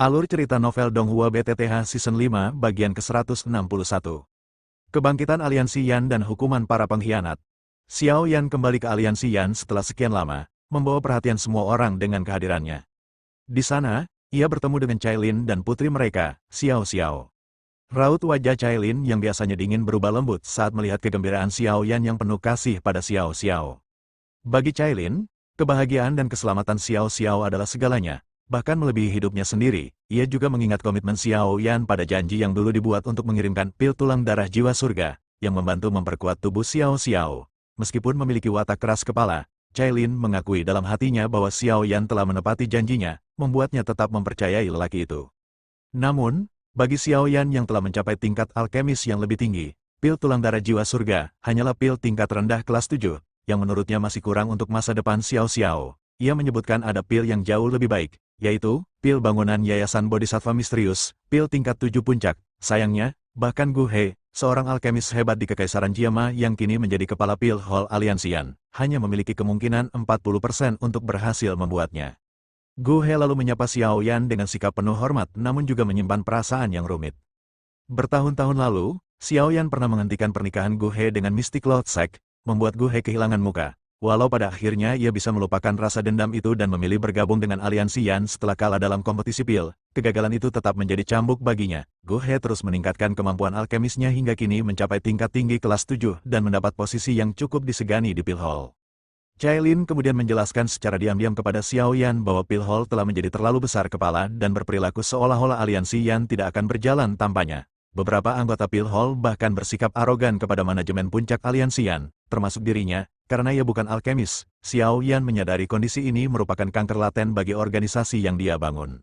Alur cerita novel Donghua BTTH Season 5 bagian ke-161. Kebangkitan Aliansi Yan dan hukuman para pengkhianat. Xiao Yan kembali ke Aliansi Yan setelah sekian lama, membawa perhatian semua orang dengan kehadirannya. Di sana, ia bertemu dengan Cailin dan putri mereka, Xiao Xiao. Raut wajah Cailin yang biasanya dingin berubah lembut saat melihat kegembiraan Xiao Yan yang penuh kasih pada Xiao Xiao. Bagi Cailin, kebahagiaan dan keselamatan Xiao Xiao adalah segalanya. Bahkan melebihi hidupnya sendiri, ia juga mengingat komitmen Xiao Yan pada janji yang dulu dibuat untuk mengirimkan pil tulang darah jiwa surga, yang membantu memperkuat tubuh Xiao Xiao. Meskipun memiliki watak keras kepala, Cailin mengakui dalam hatinya bahwa Xiao Yan telah menepati janjinya, membuatnya tetap mempercayai lelaki itu. Namun, bagi Xiao Yan yang telah mencapai tingkat alkemis yang lebih tinggi, pil tulang darah jiwa surga hanyalah pil tingkat rendah kelas 7, yang menurutnya masih kurang untuk masa depan Xiao Xiao. Ia menyebutkan ada pil yang jauh lebih baik, yaitu pil bangunan Yayasan Bodhisattva Misterius, pil tingkat 7 puncak. Sayangnya, bahkan Gu He, seorang alkemis hebat di Kekaisaran Jiama yang kini menjadi kepala pil Hall Aliansi Yan, hanya memiliki kemungkinan 40% untuk berhasil membuatnya. Gu He lalu menyapa Xiao Yan dengan sikap penuh hormat namun juga menyimpan perasaan yang rumit. Bertahun-tahun lalu, Xiao Yan pernah menghentikan pernikahan Gu He dengan Mystic Lord Sek, membuat Gu He kehilangan muka. Walau pada akhirnya ia bisa melupakan rasa dendam itu dan memilih bergabung dengan Aliansi Yan setelah kalah dalam kompetisi pil, kegagalan itu tetap menjadi cambuk baginya. Gu He terus meningkatkan kemampuan alkemisnya hingga kini mencapai tingkat tinggi kelas 7 dan mendapat posisi yang cukup disegani di pil hall. Cailin kemudian menjelaskan secara diam-diam kepada Xiao Yan bahwa pil hall telah menjadi terlalu besar kepala dan berperilaku seolah-olah Aliansi Yan tidak akan berjalan tanpanya. Beberapa anggota pil hall bahkan bersikap arogan kepada manajemen puncak Aliansi Yan, termasuk dirinya. Karena ia bukan alkemis, Xiao Yan menyadari kondisi ini merupakan kanker laten bagi organisasi yang dia bangun.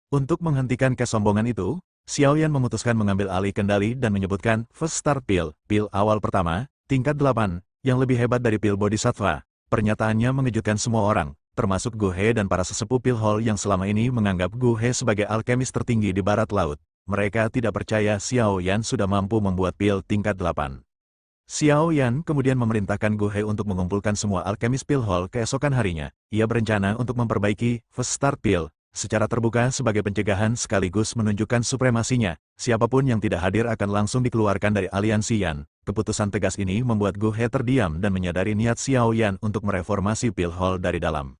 Untuk menghentikan kesombongan itu, Xiao Yan memutuskan mengambil alih kendali dan menyebutkan First Star Pil, pil awal pertama, tingkat 8, yang lebih hebat dari pil Bodhisattva. Pernyataannya mengejutkan semua orang, termasuk Gu He dan para sesepuh pil hall yang selama ini menganggap Gu He sebagai alkemis tertinggi di barat laut. Mereka tidak percaya Xiao Yan sudah mampu membuat pil tingkat 8. Xiao Yan kemudian memerintahkan Gu He untuk mengumpulkan semua alkemis pil hall keesokan harinya. Ia berencana untuk memperbaiki First Start Pil secara terbuka sebagai pencegahan sekaligus menunjukkan supremasinya. Siapapun yang tidak hadir akan langsung dikeluarkan dari Aliansi Yan. Keputusan tegas ini membuat Gu He terdiam dan menyadari niat Xiao Yan untuk mereformasi pil hall dari dalam.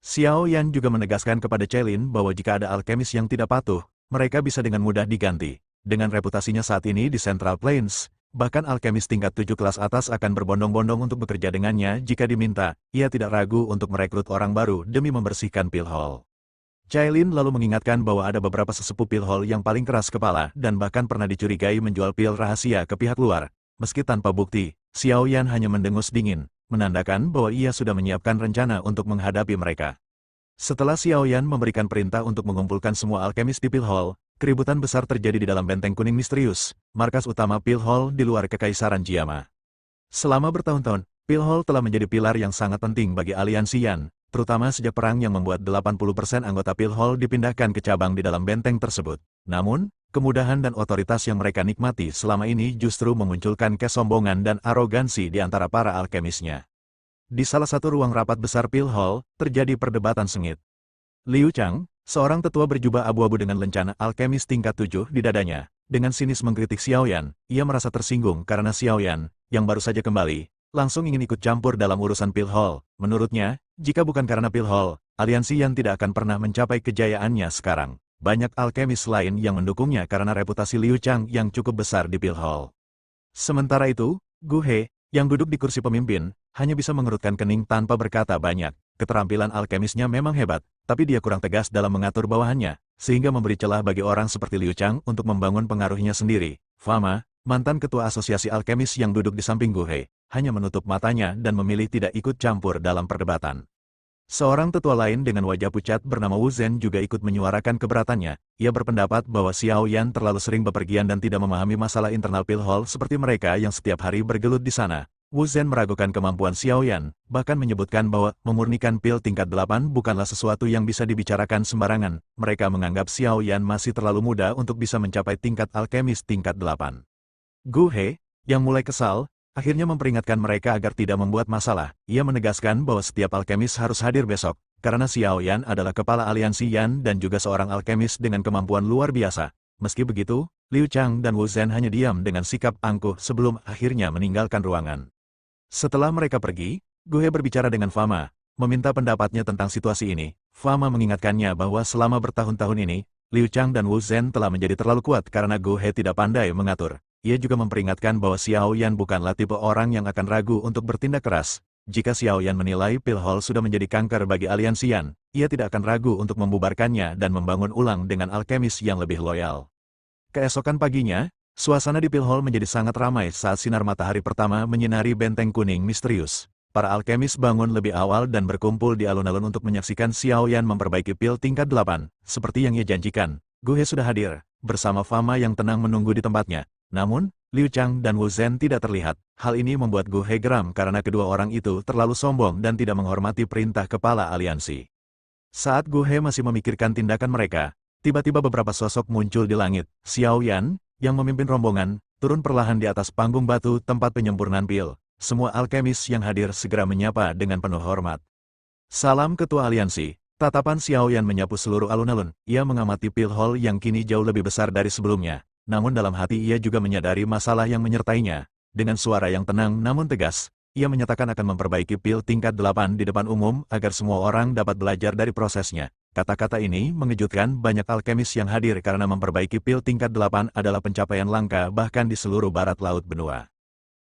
Xiao Yan juga menegaskan kepada Cailin bahwa jika ada alkemis yang tidak patuh, mereka bisa dengan mudah diganti. Dengan reputasinya saat ini di Central Plains, bahkan alkemis tingkat 7 kelas atas akan berbondong-bondong untuk bekerja dengannya jika diminta. Ia tidak ragu untuk merekrut orang baru demi membersihkan pil hall. Cailin lalu mengingatkan bahwa ada beberapa sesepuh pil hall yang paling keras kepala dan bahkan pernah dicurigai menjual pil rahasia ke pihak luar. Meski tanpa bukti, Xiao Yan hanya mendengus dingin, menandakan bahwa ia sudah menyiapkan rencana untuk menghadapi mereka. Setelah Xiao Yan memberikan perintah untuk mengumpulkan semua alkemis di pil hall, keributan besar terjadi di dalam benteng kuning misterius, markas utama pil hall di luar Kekaisaran Jiama. Selama bertahun-tahun, pil hall telah menjadi pilar yang sangat penting bagi Aliansi Yan, terutama sejak perang yang membuat 80% anggota pil hall dipindahkan ke cabang di dalam benteng tersebut. Namun, kemudahan dan otoritas yang mereka nikmati selama ini justru memunculkan kesombongan dan arogansi di antara para alkemisnya. Di salah satu ruang rapat besar pil hall, terjadi perdebatan sengit. Liu Chang, seorang tetua berjubah abu-abu dengan lencana alkemis tingkat 7 di dadanya, dengan sinis mengkritik Xiao Yan. Ia merasa tersinggung karena Xiao Yan, yang baru saja kembali, langsung ingin ikut campur dalam urusan pil hall. Menurutnya, jika bukan karena pil hall, Aliansi Yan tidak akan pernah mencapai kejayaannya sekarang. Banyak alkemis lain yang mendukungnya karena reputasi Liu Chang yang cukup besar di pil hall. Sementara itu, Gu He, yang duduk di kursi pemimpin, hanya bisa mengerutkan kening tanpa berkata banyak. Keterampilan alkemisnya memang hebat, tapi dia kurang tegas dalam mengatur bawahannya, sehingga memberi celah bagi orang seperti Liu Chang untuk membangun pengaruhnya sendiri. Fama, mantan ketua asosiasi alkemis yang duduk di samping Gu He, hanya menutup matanya dan memilih tidak ikut campur dalam perdebatan. Seorang tetua lain dengan wajah pucat bernama Wu Zhen juga ikut menyuarakan keberatannya. Ia berpendapat bahwa Xiao Yan terlalu sering bepergian dan tidak memahami masalah internal pil hall seperti mereka yang setiap hari bergelut di sana. Wu Zhen meragukan kemampuan Xiao Yan, bahkan menyebutkan bahwa memurnikan pil tingkat 8 bukanlah sesuatu yang bisa dibicarakan sembarangan. Mereka menganggap Xiao Yan masih terlalu muda untuk bisa mencapai tingkat alkemis tingkat 8. Gu He, yang mulai kesal, akhirnya memperingatkan mereka agar tidak membuat masalah. Ia menegaskan bahwa setiap alkemis harus hadir besok, karena Xiao Yan adalah kepala aliansi Yan dan juga seorang alkemis dengan kemampuan luar biasa. Meski begitu, Liu Chang dan Wu Zhen hanya diam dengan sikap angkuh sebelum akhirnya meninggalkan ruangan. Setelah mereka pergi, Gu He berbicara dengan Fama, meminta pendapatnya tentang situasi ini. Fama mengingatkannya bahwa selama bertahun-tahun ini, Liu Chang dan Wu Zhen telah menjadi terlalu kuat karena Gu He tidak pandai mengatur. Ia juga memperingatkan bahwa Xiao Yan bukanlah tipe orang yang akan ragu untuk bertindak keras. Jika Xiao Yan menilai Pil Hall sudah menjadi kanker bagi aliansi Yan, ia tidak akan ragu untuk membubarkannya dan membangun ulang dengan alkemis yang lebih loyal. Keesokan paginya, suasana di Pil Hall menjadi sangat ramai saat sinar matahari pertama menyinari benteng kuning misterius. Para alkemis bangun lebih awal dan berkumpul di alun-alun untuk menyaksikan Xiao Yan memperbaiki pil tingkat 8. Seperti yang ia janjikan, Gu He sudah hadir, bersama Fama yang tenang menunggu di tempatnya. Namun, Liu Chang dan Wu Zhen tidak terlihat. Hal ini membuat Gu He geram karena kedua orang itu terlalu sombong dan tidak menghormati perintah kepala aliansi. Saat Gu He masih memikirkan tindakan mereka, tiba-tiba beberapa sosok muncul di langit. Xiao Yan, yang memimpin rombongan, turun perlahan di atas panggung batu tempat penyempurnaan pil. Semua alkemis yang hadir segera menyapa dengan penuh hormat. Salam Ketua Aliansi. Tatapan Xiao Yan menyapu seluruh alun-alun. Ia mengamati Pil Hall yang kini jauh lebih besar dari sebelumnya. Namun dalam hati ia juga menyadari masalah yang menyertainya. Dengan suara yang tenang namun tegas, ia menyatakan akan memperbaiki pil tingkat 8 di depan umum agar semua orang dapat belajar dari prosesnya. Kata-kata ini mengejutkan banyak alkemis yang hadir karena memperbaiki pil tingkat 8 adalah pencapaian langka bahkan di seluruh barat laut benua.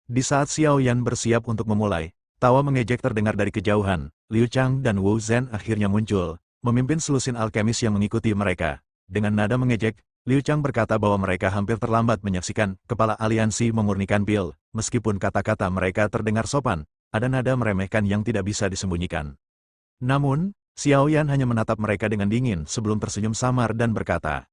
Di saat Xiao Yan bersiap untuk memulai, tawa mengejek terdengar dari kejauhan. Liu Chang dan Wu Zhen akhirnya muncul, memimpin selusin alkemis yang mengikuti mereka. Dengan nada mengejek, Liu Chang berkata bahwa mereka hampir terlambat menyaksikan kepala aliansi memurnikan pil. Meskipun kata-kata mereka terdengar sopan, ada nada meremehkan yang tidak bisa disembunyikan. Namun, Xiao Yan hanya menatap mereka dengan dingin sebelum tersenyum samar dan berkata,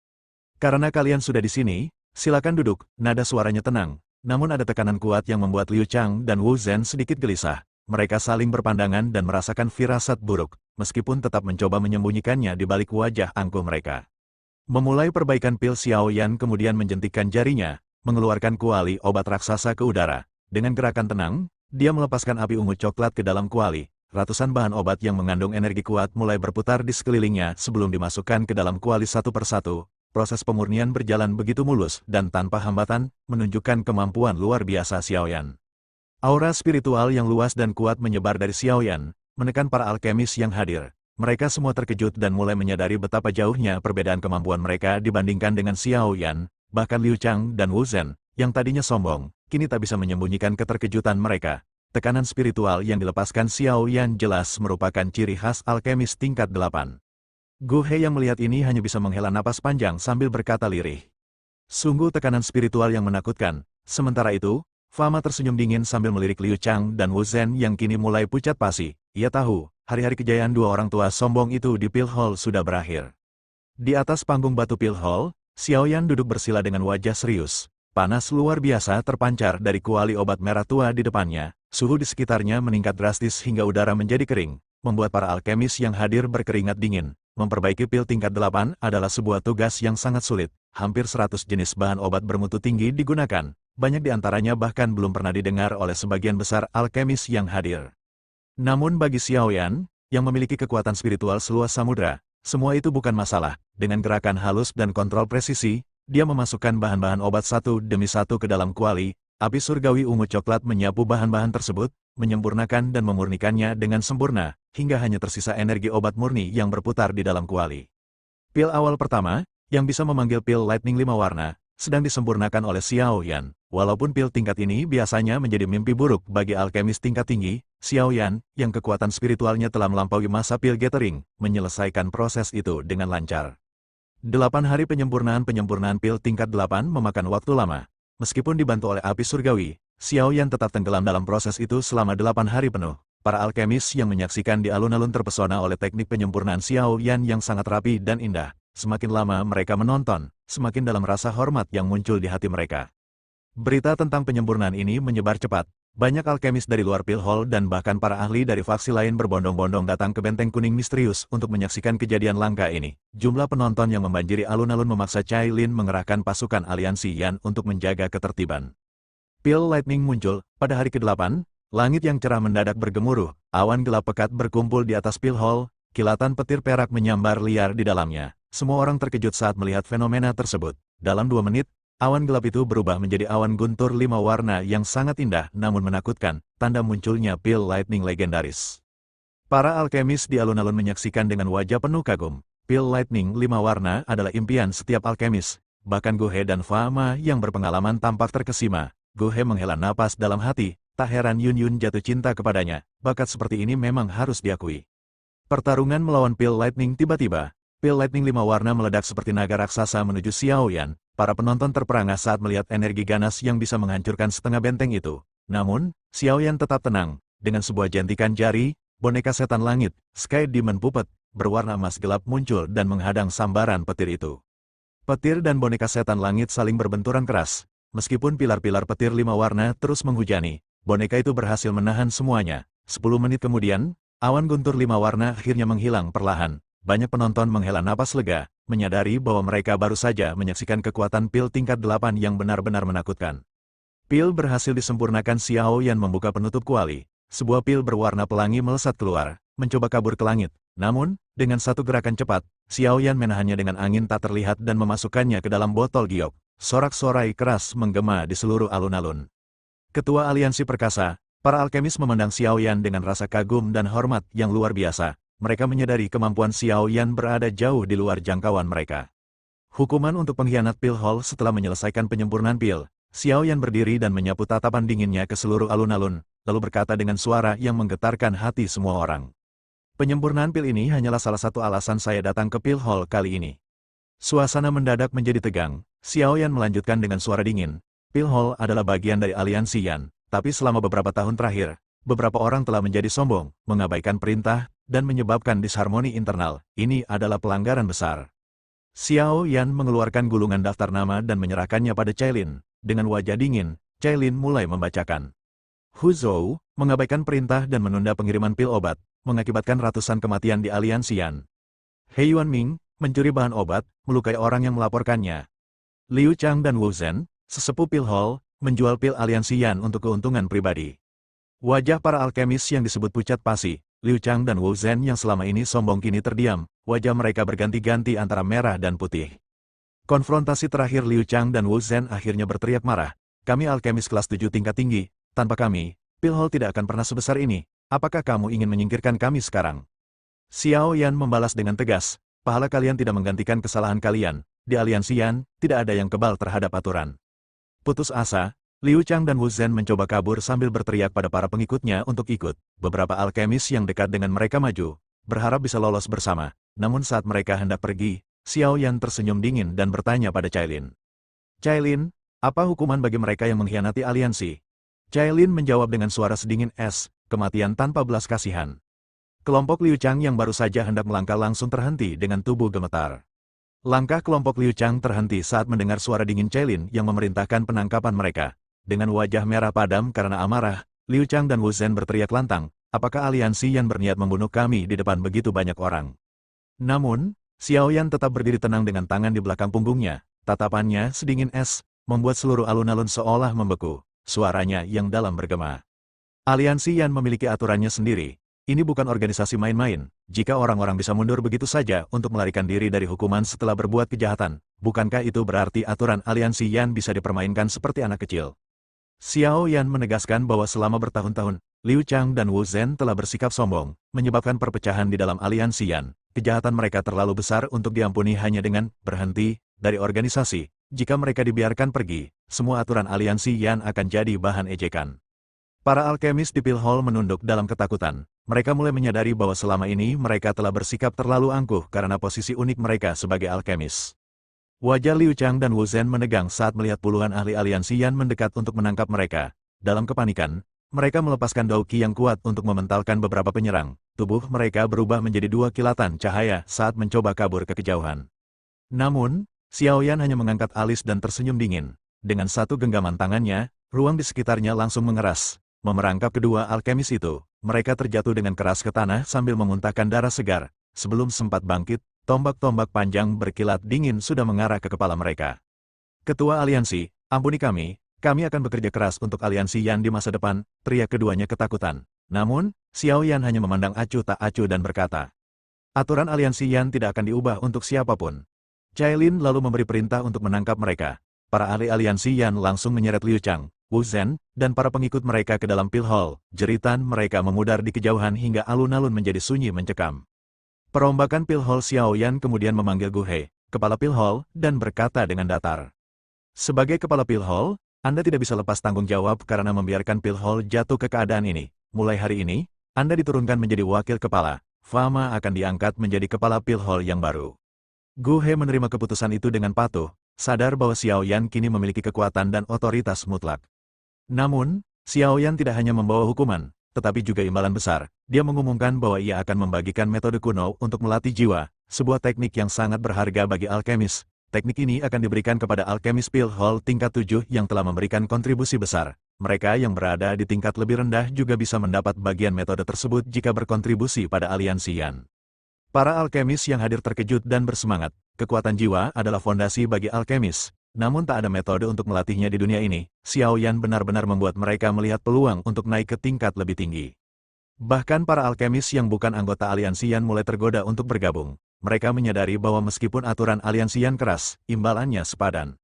"Karena kalian sudah di sini, silakan duduk." Nada suaranya tenang, namun ada tekanan kuat yang membuat Liu Chang dan Wu Zhen sedikit gelisah. Mereka saling berpandangan dan merasakan firasat buruk, meskipun tetap mencoba menyembunyikannya di balik wajah angkuh mereka. Memulai perbaikan pil, Xiao Yan kemudian menjentikkan jarinya, mengeluarkan kuali obat raksasa ke udara. Dengan gerakan tenang, dia melepaskan api ungu coklat ke dalam kuali. Ratusan bahan obat yang mengandung energi kuat mulai berputar di sekelilingnya sebelum dimasukkan ke dalam kuali satu persatu. Proses pemurnian berjalan begitu mulus dan tanpa hambatan, menunjukkan kemampuan luar biasa Xiao Yan. Aura spiritual yang luas dan kuat menyebar dari Xiao Yan, menekan para alkemis yang hadir. Mereka semua terkejut dan mulai menyadari betapa jauhnya perbedaan kemampuan mereka dibandingkan dengan Xiao Yan. Bahkan Liu Chang dan Wu Zhen, yang tadinya sombong, kini tak bisa menyembunyikan keterkejutan mereka. Tekanan spiritual yang dilepaskan Xiao Yan jelas merupakan ciri khas alkemis tingkat 8. Gu He yang melihat ini hanya bisa menghela napas panjang sambil berkata lirih. Sungguh tekanan spiritual yang menakutkan. Sementara itu, Fama tersenyum dingin sambil melirik Liu Chang dan Wu Zhen yang kini mulai pucat pasi. Ia tahu, hari-hari kejayaan dua orang tua sombong itu di Pil Hall sudah berakhir. Di atas panggung batu Pil Hall, Xiao Yan duduk bersila dengan wajah serius. Panas luar biasa terpancar dari kuali obat merah tua di depannya. Suhu di sekitarnya meningkat drastis hingga udara menjadi kering, membuat para alkemis yang hadir berkeringat dingin. Memperbaiki pil tingkat 8 adalah sebuah tugas yang sangat sulit. Hampir 100 jenis bahan obat bermutu tinggi digunakan. Banyak di antaranya bahkan belum pernah didengar oleh sebagian besar alkemis yang hadir. Namun bagi Xiao Yan, yang memiliki kekuatan spiritual seluas samudra, semua itu bukan masalah. Dengan gerakan halus dan kontrol presisi, dia memasukkan bahan-bahan obat satu demi satu ke dalam kuali. Api surgawi ungu coklat menyapu bahan-bahan tersebut, menyempurnakan dan memurnikannya dengan sempurna, hingga hanya tersisa energi obat murni yang berputar di dalam kuali. Pil awal pertama, yang bisa memanggil pil Lightning 5 warna, sedang disempurnakan oleh Xiao Yan. Walaupun pil tingkat ini biasanya menjadi mimpi buruk bagi alkemis tingkat tinggi, Xiao Yan, yang kekuatan spiritualnya telah melampaui masa pil gathering, menyelesaikan proses itu dengan lancar. 8 hari penyempurnaan pil tingkat 8 memakan waktu lama. Meskipun dibantu oleh api surgawi, Xiao Yan tetap tenggelam dalam proses itu selama 8 hari penuh. Para alkemis yang menyaksikan di alun-alun terpesona oleh teknik penyempurnaan Xiao Yan yang sangat rapi dan indah. Semakin lama mereka menonton, semakin dalam rasa hormat yang muncul di hati mereka. Berita tentang penyempurnaan ini menyebar cepat. Banyak alkemis dari luar Pil Hall dan bahkan para ahli dari faksi lain berbondong-bondong datang ke benteng kuning misterius untuk menyaksikan kejadian langka ini. Jumlah penonton yang membanjiri alun-alun memaksa Cai Lin mengerahkan pasukan aliansi Yan untuk menjaga ketertiban. Pil Lightning muncul. Pada hari ke-8, langit yang cerah mendadak bergemuruh. Awan gelap pekat berkumpul di atas Pil Hall. kilatan petir perak menyambar liar di dalamnya. Semua orang terkejut saat melihat fenomena tersebut. Dalam 2 menit, awan gelap itu berubah menjadi awan guntur 5 warna yang sangat indah namun menakutkan, tanda munculnya pil lightning legendaris. Para alkemis di alun-alun menyaksikan dengan wajah penuh kagum. Pil lightning 5 warna adalah impian setiap alkemis. Bahkan Gohe dan Fama yang berpengalaman tampak terkesima. Gohe menghela napas dalam hati, tak heran Yun Yun jatuh cinta kepadanya. Bakat seperti ini memang harus diakui. Pertarungan melawan pil lightning tiba-tiba. Pil lightning 5 warna meledak seperti naga raksasa menuju Xiao Yan. Para penonton terperangah saat melihat energi ganas yang bisa menghancurkan setengah benteng itu. Namun, Xiao Yan tetap tenang. Dengan sebuah jentikan jari, boneka setan langit, Sky Demon Puppet, berwarna emas gelap muncul dan menghadang sambaran petir itu. Petir dan boneka setan langit saling berbenturan keras. Meskipun pilar-pilar petir 5 warna terus menghujani, boneka itu berhasil menahan semuanya. 10 menit kemudian, awan guntur 5 warna akhirnya menghilang perlahan. Banyak penonton menghela napas lega, menyadari bahwa mereka baru saja menyaksikan kekuatan pil tingkat 8 yang benar-benar menakutkan. Pil berhasil disempurnakan. Xiao Yan membuka penutup kuali. Sebuah pil berwarna pelangi melesat keluar, mencoba kabur ke langit. Namun, dengan satu gerakan cepat, Xiao Yan menahannya dengan angin tak terlihat dan memasukkannya ke dalam botol giok. Sorak-sorai keras menggema di seluruh alun-alun. Ketua Aliansi Perkasa, para alkemis memandang Xiao Yan dengan rasa kagum dan hormat yang luar biasa. Mereka menyadari kemampuan Xiao Yan berada jauh di luar jangkauan mereka. Hukuman untuk pengkhianat pil hall. Setelah menyelesaikan penyempurnaan pil, Xiao Yan berdiri dan menyapu tatapan dinginnya ke seluruh alun-alun, lalu berkata dengan suara yang menggetarkan hati semua orang. Penyempurnaan pil ini hanyalah salah satu alasan saya datang ke pil hall kali ini. Suasana mendadak menjadi tegang. Xiao Yan melanjutkan dengan suara dingin. Pil hall adalah bagian dari Aliansi Yan, tapi selama beberapa tahun terakhir, beberapa orang telah menjadi sombong, mengabaikan perintah, dan menyebabkan disharmoni internal. Ini adalah pelanggaran besar. Xiao Yan mengeluarkan gulungan daftar nama dan menyerahkannya pada Cailin. Dengan wajah dingin, Cailin mulai membacakan. Hu Zhou mengabaikan perintah dan menunda pengiriman pil obat, mengakibatkan ratusan kematian di Aliansi Yan. He Yuanming mencuri bahan obat, melukai orang yang melaporkannya. Liu Chang dan Wu Zhen, sesepuh pil hall, menjual pil Aliansi Yan untuk keuntungan pribadi. Wajah para alkemis yang disebut pucat pasi, Liu Chang dan Wu Zhen yang selama ini sombong kini terdiam, wajah mereka berganti-ganti antara merah dan putih. Konfrontasi terakhir Liu Chang dan Wu Zhen akhirnya berteriak marah. Kami alkemis kelas 7 tingkat tinggi, tanpa kami, pil hall tidak akan pernah sebesar ini. Apakah kamu ingin menyingkirkan kami sekarang? Xiao Yan membalas dengan tegas, pahala kalian tidak menggantikan kesalahan kalian. Di Aliansi Yan, tidak ada yang kebal terhadap aturan. Putus asa, Liu Chang dan Wu Zhen mencoba kabur sambil berteriak pada para pengikutnya untuk ikut. Beberapa alkemis yang dekat dengan mereka maju, berharap bisa lolos bersama. Namun saat mereka hendak pergi, Xiao Yan tersenyum dingin dan bertanya pada Cailin. Cailin, apa hukuman bagi mereka yang mengkhianati aliansi? Cailin menjawab dengan suara sedingin es, kematian tanpa belas kasihan. Kelompok Liu Chang yang baru saja hendak melangkah langsung terhenti dengan tubuh gemetar. Langkah kelompok Liu Chang terhenti saat mendengar suara dingin Cailin yang memerintahkan penangkapan mereka. Dengan wajah merah padam karena amarah, Liu Chang dan Wu Zhen berteriak lantang, apakah Aliansi Yan berniat membunuh kami di depan begitu banyak orang? Namun, Xiao Yan tetap berdiri tenang dengan tangan di belakang punggungnya. Tatapannya sedingin es, membuat seluruh alun-alun seolah membeku. Suaranya yang dalam bergema. Aliansi Yan memiliki aturannya sendiri. Ini bukan organisasi main-main. Jika orang-orang bisa mundur begitu saja untuk melarikan diri dari hukuman setelah berbuat kejahatan, bukankah itu berarti aturan Aliansi Yan bisa dipermainkan seperti anak kecil? Xiao Yan menegaskan bahwa selama bertahun-tahun, Liu Chang dan Wu Zhen telah bersikap sombong, menyebabkan perpecahan di dalam Aliansi Yan. Kejahatan mereka terlalu besar untuk diampuni hanya dengan berhenti dari organisasi. Jika mereka dibiarkan pergi, semua aturan Aliansi Yan akan jadi bahan ejekan. Para alkemis di pil hall menunduk dalam ketakutan. Mereka mulai menyadari bahwa selama ini mereka telah bersikap terlalu angkuh karena posisi unik mereka sebagai alkemis. Wajah Liu Chang dan Wu Zhen menegang saat melihat puluhan ahli Aliansi Yan mendekat untuk menangkap mereka. Dalam kepanikan, mereka melepaskan dauki yang kuat untuk mementalkan beberapa penyerang. Tubuh mereka berubah menjadi 2 kilatan cahaya saat mencoba kabur ke kejauhan. Namun, Xiao Yan hanya mengangkat alis dan tersenyum dingin. Dengan satu genggaman tangannya, ruang di sekitarnya langsung mengeras. Memerangkap kedua alkemis itu, mereka terjatuh dengan keras ke tanah sambil memuntahkan darah segar. Sebelum sempat bangkit, tombak-tombak panjang berkilat dingin sudah mengarah ke kepala mereka. Ketua Aliansi, ampuni kami akan bekerja keras untuk Aliansi Yan di masa depan, teriak keduanya ketakutan. Namun, Xiao Yan hanya memandang acuh tak acuh dan berkata, Aturan aliansi Yan tidak akan diubah untuk siapapun. Cailin lalu memberi perintah untuk menangkap mereka. Para ahli aliansi Yan langsung menyeret Liu Chang, Wu Zhen, dan para pengikut mereka ke dalam pil hall. Jeritan mereka memudar di kejauhan hingga alun-alun menjadi sunyi mencekam. Perombakan pil hall Xiao Yan kemudian memanggil Gu He, kepala pil hall, dan berkata dengan datar. Sebagai kepala pil hall, Anda tidak bisa lepas tanggung jawab karena membiarkan pil hall jatuh ke keadaan ini. Mulai hari ini, Anda diturunkan menjadi wakil kepala. Fama akan diangkat menjadi kepala pil hall yang baru. Gu He menerima keputusan itu dengan patuh, sadar bahwa Xiao Yan kini memiliki kekuatan dan otoritas mutlak. Namun, Xiao Yan tidak hanya membawa hukuman, tetapi juga imbalan besar. Dia mengumumkan bahwa ia akan membagikan metode kuno untuk melatih jiwa, sebuah teknik yang sangat berharga bagi alkemis. Teknik ini akan diberikan kepada alkemis pil hall tingkat 7 yang telah memberikan kontribusi besar. Mereka yang berada di tingkat lebih rendah juga bisa mendapat bagian metode tersebut jika berkontribusi pada aliansi Yan. Para alkemis yang hadir terkejut dan bersemangat. Kekuatan jiwa adalah fondasi bagi alkemis. Namun tak ada metode untuk melatihnya di dunia ini. Xiao Yan benar-benar membuat mereka melihat peluang untuk naik ke tingkat lebih tinggi. Bahkan para alkemis yang bukan anggota aliansi Yan mulai tergoda untuk bergabung. Mereka menyadari bahwa meskipun aturan aliansi Yan keras, imbalannya sepadan.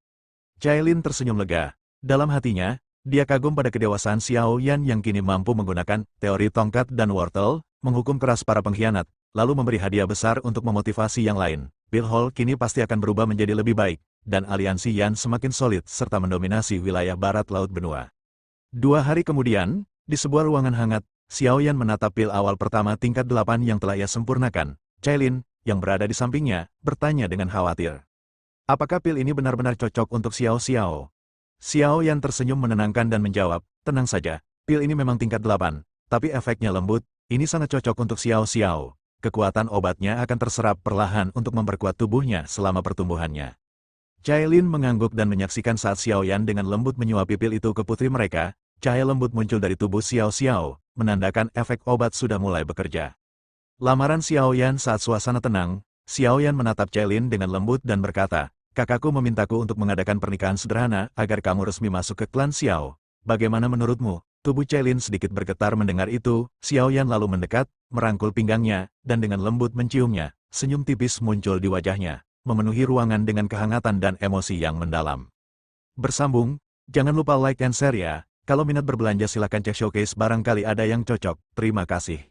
Cailin tersenyum lega. Dalam hatinya, dia kagum pada kedewasaan Xiao Yan yang kini mampu menggunakan teori tongkat dan wortel, menghukum keras para pengkhianat, lalu memberi hadiah besar untuk memotivasi yang lain. Pil Hall kini pasti akan berubah menjadi lebih baik, dan aliansi Yan semakin solid serta mendominasi wilayah barat laut benua. 2 hari kemudian, di sebuah ruangan hangat, Xiao Yan menatap pil awal pertama tingkat 8 yang telah ia sempurnakan. Cailin, yang berada di sampingnya, bertanya dengan khawatir. Apakah pil ini benar-benar cocok untuk Xiao Xiao? Xiao Yan tersenyum menenangkan dan menjawab, tenang saja, pil ini memang tingkat 8, tapi efeknya lembut, ini sangat cocok untuk Xiao Xiao. Kekuatan obatnya akan terserap perlahan untuk memperkuat tubuhnya selama pertumbuhannya. Cailin mengangguk dan menyaksikan saat Xiao Yan dengan lembut menyuapi pil itu ke putri mereka. Cahaya lembut muncul dari tubuh Xiao Xiao, menandakan efek obat sudah mulai bekerja. Lamaran Xiao Yan saat suasana tenang, Xiao Yan menatap Cailin dengan lembut dan berkata, kakakku memintaku untuk mengadakan pernikahan sederhana agar kamu resmi masuk ke klan Xiao. Bagaimana menurutmu? Tubuh Cailin sedikit bergetar mendengar itu. Xiao Yan lalu mendekat, merangkul pinggangnya, dan dengan lembut menciumnya. Senyum tipis muncul di wajahnya, memenuhi ruangan dengan kehangatan dan emosi yang mendalam. Bersambung, jangan lupa like dan share ya. Kalau minat berbelanja silakan cek showcase barangkali ada yang cocok. Terima kasih.